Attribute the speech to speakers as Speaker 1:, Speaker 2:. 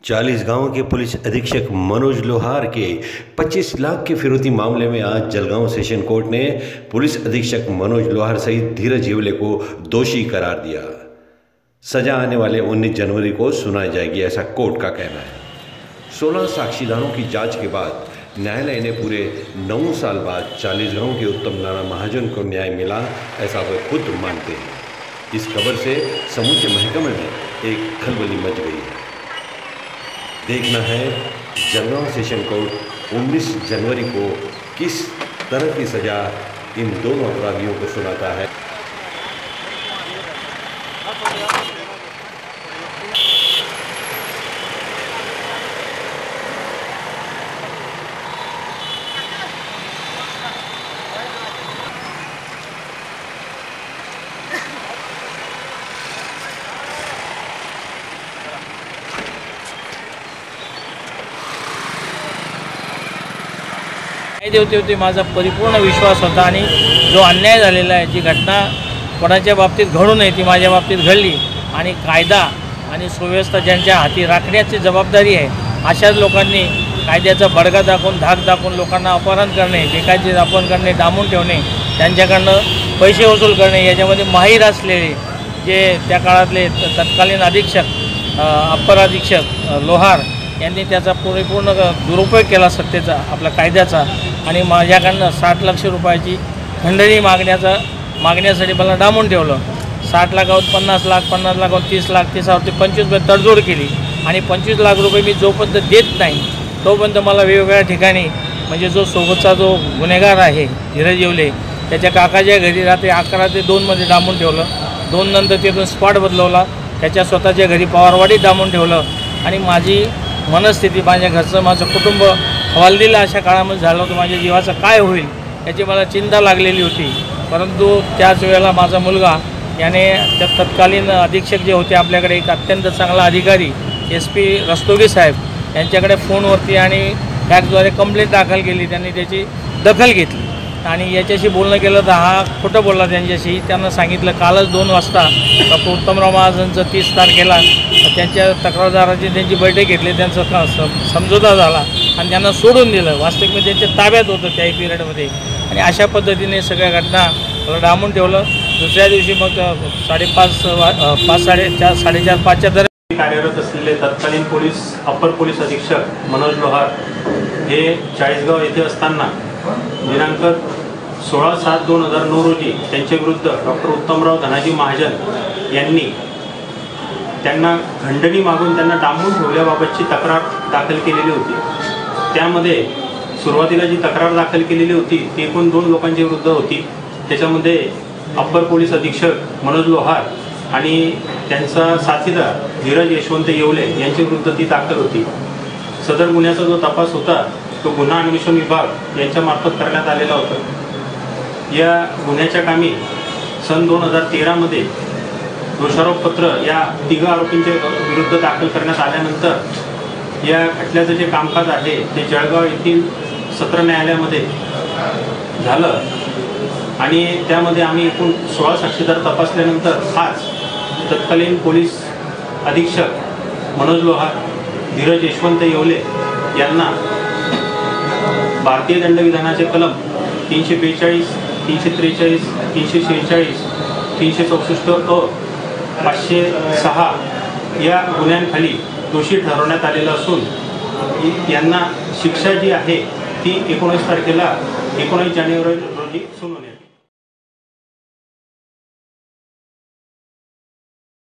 Speaker 1: चालीसगांव के police अधीक्षक मनोज लोहार के 25 लाख के फिरौती मामले में आज जलगांव सेशन कोर्ट ने पुलिस अधीक्षक मनोज लोहार सहित धीरज येवले को दोषी करार दिया। सजा आने वाले 19 जनवरी को सुनाई जाएगी, ऐसा कोर्ट का कहना है। 16 साक्षीदारों की जांच के बाद न्यायालय ने पूरे 9 साल बाद चालीसगांव के उत्तम नारायण महाजन को न्याय मिला, ऐसा वे खुद मानते हैं। इस खबर से समूचे महकमे में एक खलबली मच गई है। देखना है जलगांव सेशन कोर्ट 19 जनवरी को किस तरह की सजा इन दोनों अपराधियों को सुनाता है।
Speaker 2: होती माझा परिपूर्ण विश्वास होता आणि जो अन्याय झालेला आहे, जी घटना कोणाच्या बाबतीत घडू नये ती माझ्या बाबतीत घडली आणि कायदा आणि सुव्यवस्था ज्यांच्या हाती राखण्याची जबाबदारी आहे, अशाच लोकांनी कायद्याचा बडगा दाखवून धाक दाखवून लोकांना अपहरण करणे, बेकायदेशीर अपहरण करणे, डांबून ठेवणे, त्यांच्याकडनं पैसे वसूल करणे, याच्यामध्ये माहीर असलेले जे त्या काळातले तत्कालीन अधीक्षक अप्पर अधीक्षक लोहार यांनी त्याचा परिपूर्ण दुरुपयोग केला सत्तेचा, आपल्या कायद्याचा, आणि माझ्याकडनं 60 लाख रुपयाची खंडणी मागण्यासाठी मला डांबून ठेवलं। 60 लाखावर 50 लाख, 50 लाखावर 30 लाख, 30वरती 25 तडजोड केली आणि 25 लाख रुपये मी जोपर्यंत देत नाही तोपर्यंत मला वेगवेगळ्या ठिकाणी, म्हणजे जो सोबतचा जो गुन्हेगार आहे धीरज येवले, त्याच्या काकाच्या घरी रात्री 11 ते 2 डांबून ठेवलं। 2 नंतर तिथून स्पॉट बदलवला, त्याच्या स्वतःच्या घरी पवारवाडीत डांबून ठेवलं आणि माझी मनस्थिती, माझ्या घरचं माझं कुटुंब हवालदिल अशा काळामध्ये झालं होतं। माझ्या जीवाचं काय होईल याची मला चिंता लागलेली होती। परंतु त्याच वेळेला माझा मुलगा याने त्या तत्कालीन अधीक्षक जे होते आपल्याकडे, एक अत्यंत चांगला अधिकारी SP रस्तोगी साहेब यांच्याकडे फोनवरती आणि फॅक्सद्वारे कंप्लेंट दाखल केली। त्यांनी त्याची दखल घेतली आणि याच्याशी बोलणं केलं तर हा खोटं बोलला त्यांच्याशी। त्यांना सांगितलं कालच 2 वाजता डॉक्टर उत्तमराव महाजनचं 30 तारखेला त्यांच्या तक्रारदाराची त्यांची बैठक घेतली, त्यांचा समझोता झाला आणि त्यांना सोडून दिलं। वास्तविक मी त्यांच्या ताब्यात होतं त्याही पिरियडमध्ये आणि अशा पद्धतीने सगळ्या घटना मला डांबून ठेवलं। दुसऱ्या दिवशी मग 4:30-5:30 दरम्यान
Speaker 3: कार्यरत असलेले तत्कालीन अप्पर पोलीस अधीक्षक मनोज लोहार हे चाळीसगाव येथे असताना दिनांक 16/7/2009 रोजी त्यांच्या विरुद्ध डॉक्टर उत्तमराव धनाजी महाजन यांनी त्यांना खंडणी मागून त्यांना डांबून ठेवल्याबाबतची तक्रार दाखल केलेली होती। त्यामध्ये सुरुवातीला जी तक्रार दाखल केलेली होती ती एकूण 2 लोकांच्या विरुद्ध होती। त्याच्यामध्ये अप्पर पोलीस अधीक्षक मनोज लोहार आणि त्यांचा साथीदार धीरज यशवंत येवले यांच्या विरुद्ध ती दाखल होती। सदर गुन्ह्याचा जो तपास होता तो गुन्हा अन्वेषण विभाग यांच्यामार्फत करण्यात आलेला होता। या गुन्ह्याच्या कामी सन 2013 मध्ये दोषारोपपत्र या 3 आरोपींच्या विरुद्ध दाखल करण्यात आल्यानंतर या खटल्याचं जे कामकाज आहे ते जळगाव येथील सत्र न्यायालयामध्ये झालं आणि त्यामध्ये आम्ही एकूण 16 साक्षीदार तपासल्यानंतर आज तत्कालीन पोलीस अधीक्षक मनोज लोहार, धीरज यशवंत येवले यांना भारतीय दंडविधानाचे कलम 342, 343, 346, 364 अ, 506 या गुन्ह्यांखाली दोषी ठरवण्यात आलेलं असून यांना शिक्षा जी आहे ती 19 जानेवारी रोजी सुनावली।